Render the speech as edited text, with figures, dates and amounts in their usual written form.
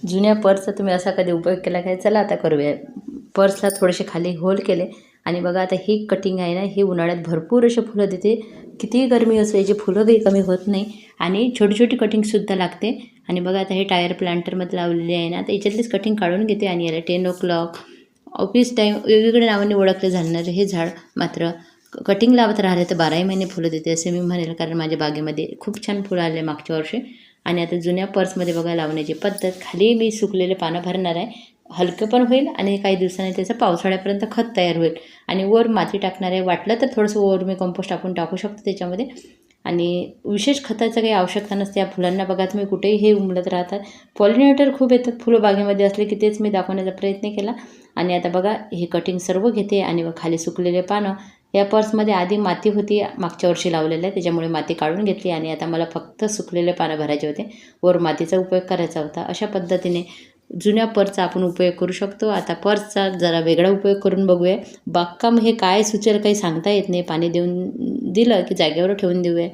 जुन्या पर्सचा तुम्ही असा कधी उपयोग केला काय? चला आता करूया. पर्सला थोडेसे खाली होल केले आणि बघा आता ही कटिंग आहे ना, ही उन्हाळ्यात भरपूर असे फुलं देते. कितीही गरमी असो याची फुलं काही कमी होत नाही आणि छोटी छोटी कटिंगसुद्धा लागते. आणि बघा आता हे टायर प्लांटरमध्ये लावलेले आहे ना, तर याच्यातलीच कटिंग काढून घेते आणि याला 10 o'clock ऑफिस टाईम वेगवेगळ्या नावाने ओळखले जाणारे हे झाड मात्र कटिंग लावत राहिले तर 12ही महिने फुलं देते असे मी म्हणेल. कारण माझ्या बागेमध्ये खूप छान फुलं आले मागच्या वर्षी. आणि आता जुन्या पर्समध्ये बघा लावण्याची पद्धत, खाली मी सुकलेले पानं भरणार आहे. हलकं पण होईल आणि काही दिवसांनी त्याचं पावसाळ्यापर्यंत खत तयार होईल. आणि वर माती टाकणार आहे. वाटलं तर थोडंसं वर मी कंपोस्ट आपण टाकू शकतो त्याच्यामध्ये. आणि विशेष खताचं काही आवश्यकता नसते. या फुलांना बघा तुम्ही कुठेही हे उमलत राहतात. पॉलिनेटर खूप येतात फुलं बागेमध्ये असले की, तेच मी दाखवण्याचा प्रयत्न केला. आणि आता बघा हे कटिंग सर्व घेते आणि खाली सुकलेले पानं. या पर्समध्ये आधी माती होती मागच्या वर्षी लावलेलं आहे, त्याच्यामुळे माती काढून घेतली आणि आता मला फक्त सुकलेले पानं भरायचे होते. वर मातीचा उपयोग करायचा होता. अशा पद्धतीने जुन्या पर्सचा आपण उपयोग करू शकतो. आता पर्सचा जरा वेगळा उपयोग करून बघूया. बागकाम हे काय सुचेल काही सांगता येत नाही. पाणी देऊन दिलं की जागेवर ठेवून देऊया.